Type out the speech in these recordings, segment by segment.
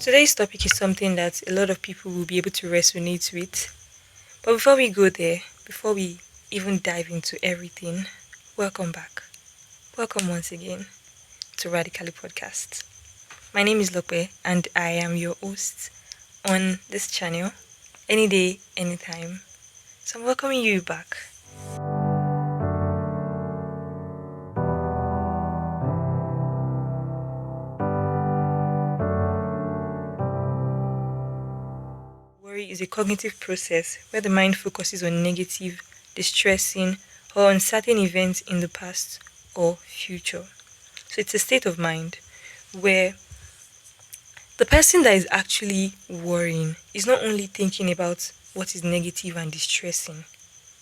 Today's topic is something that a lot of people will be able to resonate with. But before we go there, before we even dive into everything, welcome back. Welcome once again to Radically Podcast. My name is Lope and I am your host on this channel any day, anytime. So I'm welcoming you back. Worry is a cognitive process where the mind focuses on negative, distressing, or uncertain events in the past or future. So it's a state of mind where the person that is actually worrying is not only thinking about what is negative and distressing,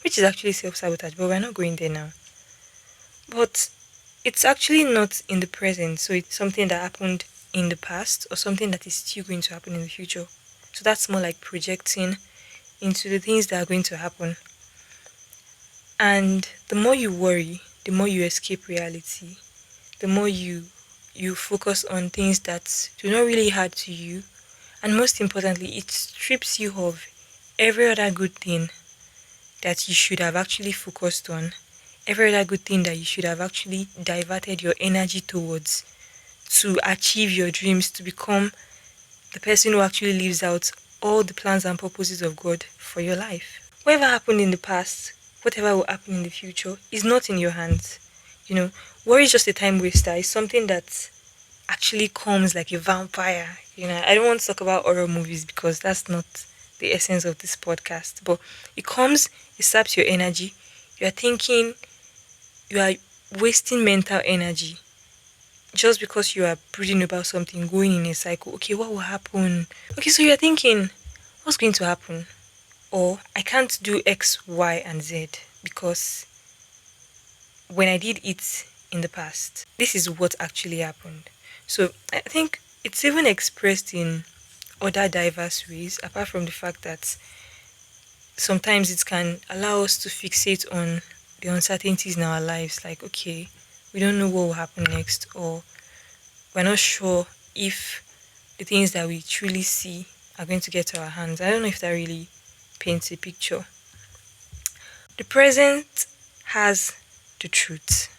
which is actually self sabotage, but we're not going there now. But it's actually not in the present, so it's something that happened in the past or something that is still going to happen in the future. So that's more like projecting into the things that are going to happen. And the more you worry, the more you escape reality, the more you focus on things that do not really add to you, and most importantly, it strips you of every other good thing that you should have actually focused on, every other good thing that you should have actually diverted your energy towards to achieve your dreams, to become the person who actually lives out all the plans and purposes of God for your life. Whatever happened in the past, whatever will happen in the future, is not in your hands. Worry is just a time waster. It's something that actually comes like a vampire. I don't want to talk about horror movies because that's not the essence of this podcast. But it comes, it saps your energy. You are thinking, you are wasting mental energy just because you are brooding about something, going in a cycle. Okay, what will happen? Okay, so you're thinking, what's going to happen? Or I can't do X, Y, and Z because when I did it in the past, this is what actually happened. So I think it's even expressed in other diverse ways, apart from the fact that sometimes it can allow us to fixate on the uncertainties in our lives, like, okay, we don't know what will happen next, or we're not sure if the things that we truly see are going to get to our hands. I don't know if that really paints a picture. The present has the truth.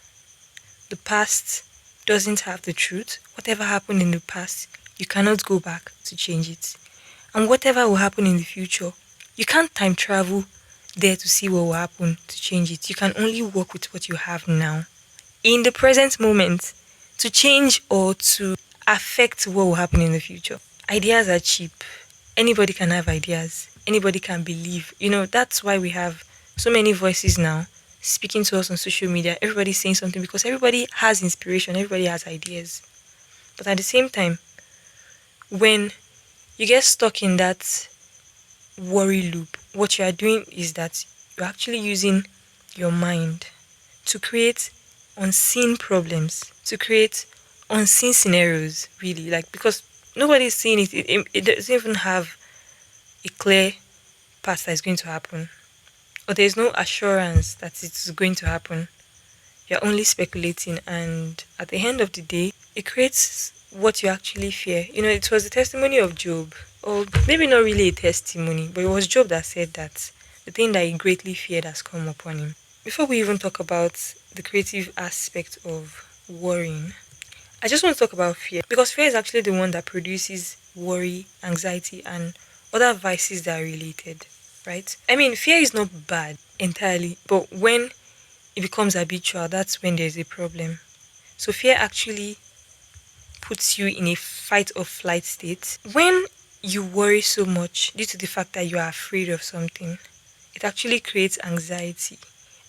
The past doesn't have the truth. Whatever happened in the past, you cannot go back to change it. And whatever will happen in the future, you can't time travel there to see what will happen to change it. You can only work with what you have now. In the present moment, to change or to affect what will happen in the future. Ideas are cheap. Anybody can have ideas. Anybody can believe. That's why we have so many voices now speaking to us on social media. Everybody's saying something because everybody has inspiration, everybody has ideas. But at the same time, when you get stuck in that worry loop, what you are doing is that you're actually using your mind to create unseen problems, to create unseen scenarios, really. Like, because nobody's seeing it, it doesn't even have a clear path that is going to happen, or there's no assurance that it's going to happen. You're only speculating, and at the end of the day, it creates what you actually fear. It was the testimony of Job, or maybe not really a testimony, but it was Job that said that the thing that he greatly feared has come upon him. Before we even talk about the creative aspect of worrying, I just want to talk about fear, because fear is actually the one that produces worry, anxiety, and other vices that are related, right? I mean, fear is not bad entirely, but when it becomes habitual, that's when there's a problem. So fear actually puts you in a fight or flight state. When you worry so much due to the fact that you are afraid of something, it actually creates anxiety.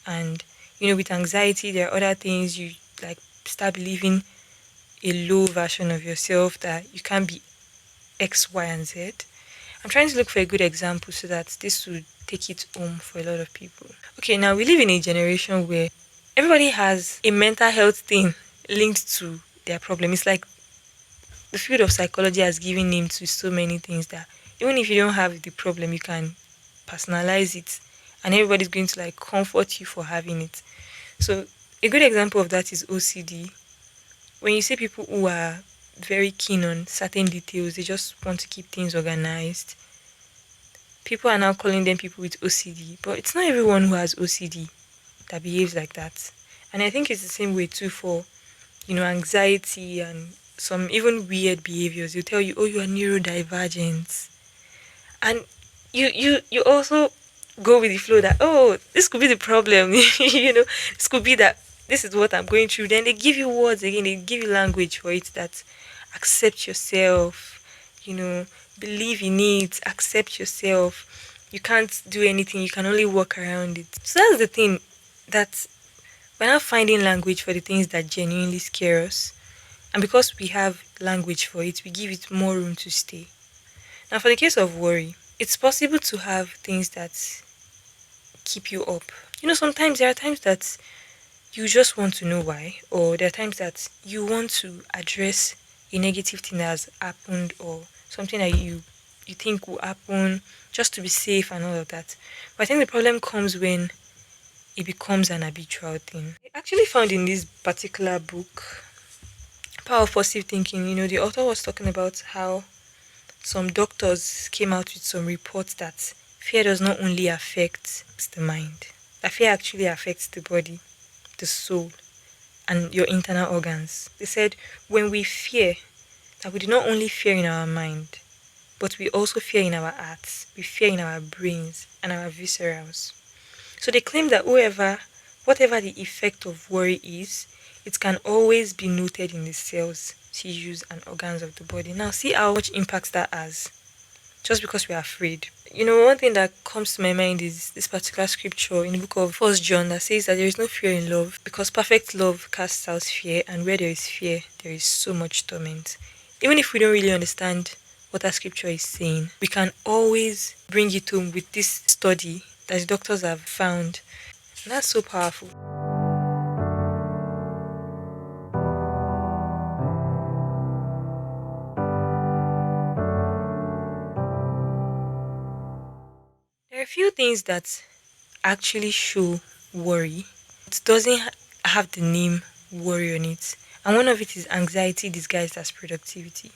And with anxiety, there are other things you like start believing a low version of yourself, that you can't be X, Y, and Z. I'm trying to look for a good example so that this would take it home for a lot of people. Okay, now we live in a generation where everybody has a mental health thing linked to their problem. It's like the field of psychology has given name to so many things that even if you don't have the problem, you can personalize it, and everybody's going to like comfort you for having it. So a good example of that is OCD. When you see people who are very keen on certain details. They just want to keep things organized. People are now calling them people with OCD, but it's not everyone who has OCD that behaves like that. And I think it's the same way too for, anxiety and some even weird behaviors. They'll tell you, oh, you are neurodivergent. And you also go with the flow that, oh, this could be the problem. This could be that this is what I'm going through. Then they give you words again, they give you language for it, that accept yourself, you know, believe in it, accept yourself. You can't do anything, you can only walk around it. So that's the thing, that we're not finding language for the things that genuinely scare us. And because we have language for it, we give it more room to stay. Now, for the case of worry, it's possible to have things that keep you up. Sometimes there are times that you just want to know why, or there are times that you want to address a negative thing that has happened, or something that you think will happen, just to be safe and all of that. But I think the problem comes when it becomes an habitual thing. I actually found in this particular book, Power of Positive Thinking, the author was talking about how some doctors came out with some reports that fear does not only affect the mind, that fear actually affects the body, the soul, and your internal organs. They said when we fear, that we do not only fear in our mind, but we also fear in our hearts, we fear in our brains and our viscerals. So they claim that whatever the effect of worry is, it can always be noted in the cells, tissues, and organs of the body. Now, see how much impact that has, just because we are afraid. One thing that comes to my mind is this particular scripture in the book of First John that says that there is no fear in love, because perfect love casts out fear, and where there is fear, there is so much torment. Even if we don't really understand what that scripture is saying, we can always bring it home with this study that the doctors have found. And that's so powerful. There are a few things that actually show worry. It doesn't have the name worry on it. And one of it is anxiety disguised as productivity.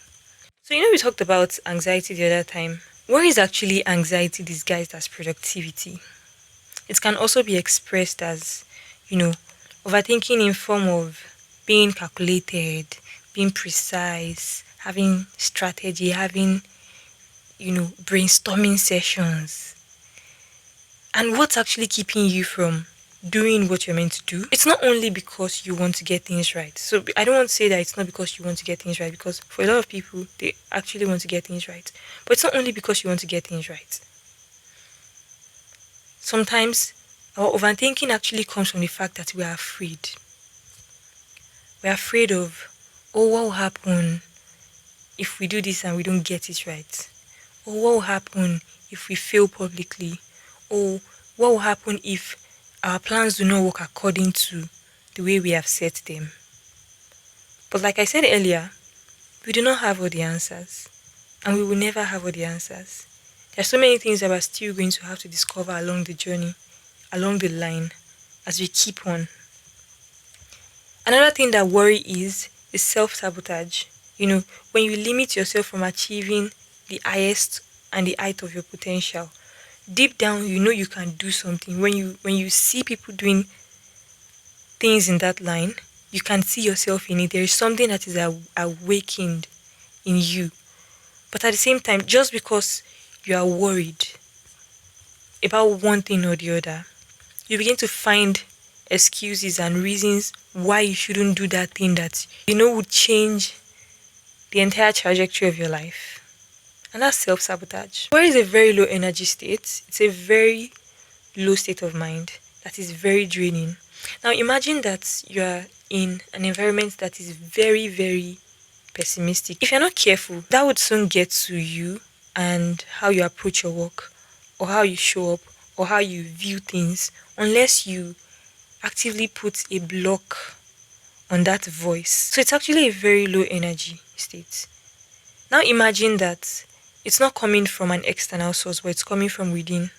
So, we talked about anxiety the other time. Worry is actually anxiety disguised as productivity. It can also be expressed as, overthinking in form of being calculated, being precise, having strategy, having, brainstorming sessions. And what's actually keeping you from doing what you're meant to do? It's not only because you want to get things right. So I don't want to say that it's not because you want to get things right, because for a lot of people, they actually want to get things right. But it's not only because you want to get things right. Sometimes our overthinking actually comes from the fact that we are afraid. We're afraid of, oh, what will happen if we do this and we don't get it right? Or what will happen if we fail publicly? Or what will happen if our plans do not work according to the way we have set them? But like I said earlier, we do not have all the answers, and we will never have all the answers. There are so many things that we're still going to have to discover along the journey, along the line, as we keep on. Another thing that worry is self-sabotage. When you limit yourself from achieving the highest and the height of your potential, deep down you can do something. When you see people doing things in that line, you can see yourself in it. There is something that is awakened in you. But at the same time, just because you are worried about one thing or the other, you begin to find excuses and reasons why you shouldn't do that thing that would change the entire trajectory of your life. And that's self-sabotage. Worry is a very low energy state. It's a very low state of mind that is very draining. Now imagine that you are in an environment that is very, very pessimistic. If you're not careful, that would soon get to you and how you approach your work, or how you show up, or how you view things, unless you actively put a block on that voice. So it's actually a very low energy state. Now imagine that it's not coming from an external source, but it's coming from within.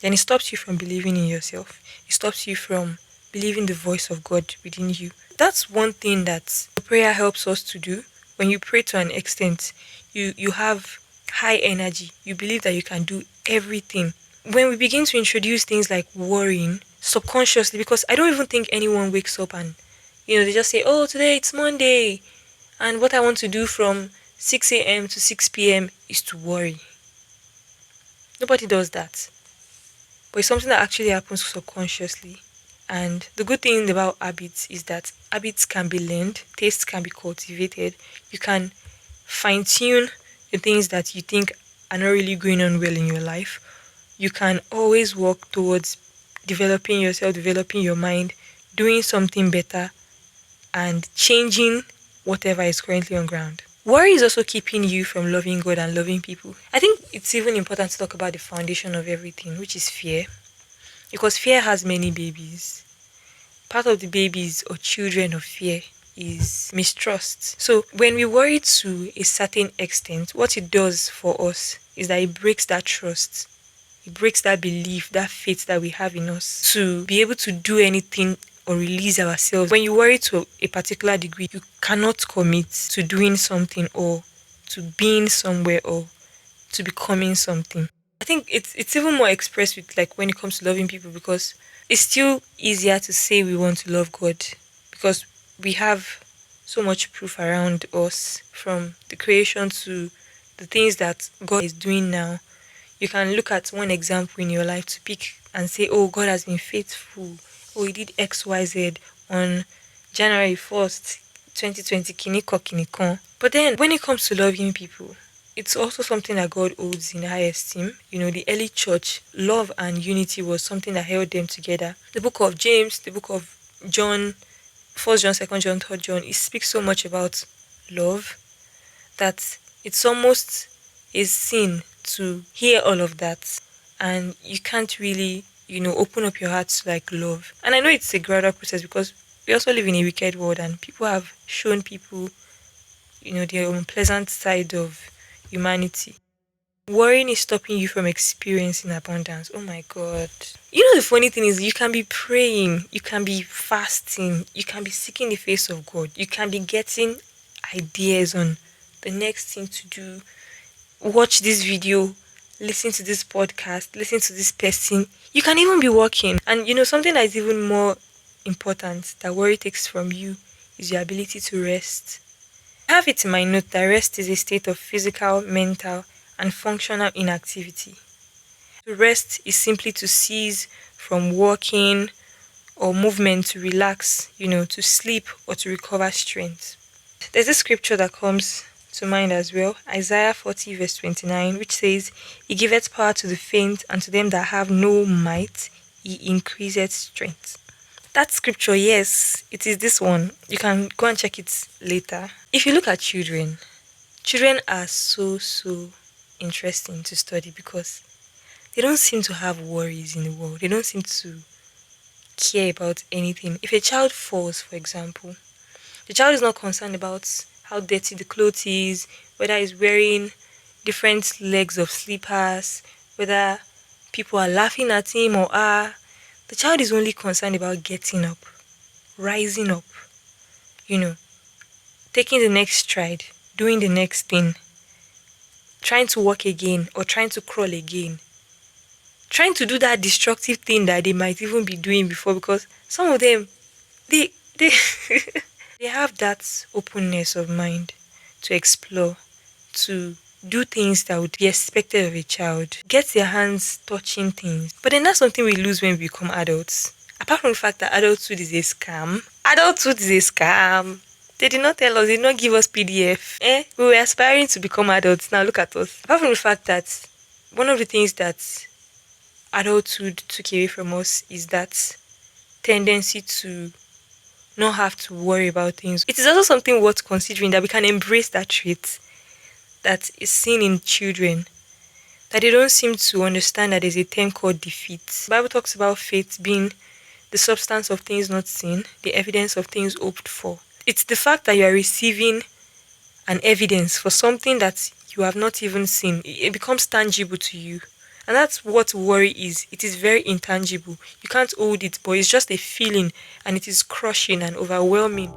Then it stops you from believing in yourself. It stops you from believing the voice of God within you. That's one thing that prayer helps us to do. when you pray to an extent, you have high energy. You believe that you can do everything. When we begin to introduce things like worrying subconsciously, because I don't even think anyone wakes up and they just say, "Oh, today it's Monday, and what I want to do from 6 a.m. to 6 p.m. is to worry." Nobody does that. But it's something that actually happens subconsciously. And the good thing about habits is that habits can be learned, tastes can be cultivated. You can fine tune the things that you think are not really going on well in your life. You can always work towards developing yourself, developing your mind, doing something better, and changing whatever is currently on ground. Worry is also keeping you from loving God and loving people. I think it's even important to talk about the foundation of everything, which is fear. Because fear has many babies. Part of the babies or children of fear is mistrust. So when we worry to a certain extent, what it does for us is that it breaks that trust. It breaks that belief, that faith that we have in us to be able to do anything or release ourselves. When you worry to a particular degree, you cannot commit to doing something or to being somewhere or to becoming something. I think it's even more expressed with like when it comes to loving people, because it's still easier to say we want to love God because we have so much proof around us, from the creation to the things that God is doing now. You can look at one example in your life to pick and say, "Oh, God has been faithful. Oh, He did X, Y, Z on January 1st, 2020, kiniko kinikon." But then when it comes to loving people, it's also something that God holds in high esteem. The early church, love and unity was something that held them together. The book of James, the book of John, 1st John, 2nd John, 3rd John, it speaks so much about love that it's almost a sin to hear all of that, and you can't really open up your heart to like love. And I know it's a gradual process because we also live in a wicked world, and people have shown people their unpleasant side of humanity. Worrying is stopping you from experiencing abundance. Oh my God. The funny thing is, you can be praying, you can be fasting, you can be seeking the face of God, you can be getting ideas on the next thing to do, watch this video, listen to this podcast, listen to this person. You can even be working. And something that is even more important that worry takes from you is your ability to rest. I have it in my note that rest is a state of physical, mental, and functional inactivity. To rest is simply to cease from working or movement, to relax, to sleep or to recover strength. There's a scripture that comes to mind as well, Isaiah 40 verse 29, which says, "He giveth power to the faint, and to them that have no might, He increaseth strength." That scripture, yes, it is this one. You can go and check it later. If you look at children are so interesting to study because they don't seem to have worries in the world. They don't seem to care about anything. If a child falls, for example, the child is not concerned about how dirty the clothes is, whether he's wearing different legs of slippers, whether people are laughing at him or are. The child is only concerned about getting up, rising up, taking the next stride, doing the next thing, trying to walk again or trying to crawl again, trying to do that destructive thing that they might even be doing before, because some of them, they they have that openness of mind to explore, to do things that would be expected of a child, get their hands touching things. But then that's something we lose when we become adults. Apart from the fact that adulthood is a scam. Adulthood is a scam. They did not tell us, they did not give us PDF. We were aspiring to become adults. Now look at us. Apart from the fact that one of the things that adulthood took away from us is that tendency to not have to worry about things. It is also something worth considering that we can embrace that trait that is seen in children, that they don't seem to understand that there's a term called defeat. The Bible talks about faith being the substance of things not seen, the evidence of things hoped for. It's the fact that you are receiving an evidence for something that you have not even seen. It becomes tangible to you. And that's what worry is. It is very intangible. You can't hold it, but it's just a feeling, and it is crushing and overwhelming.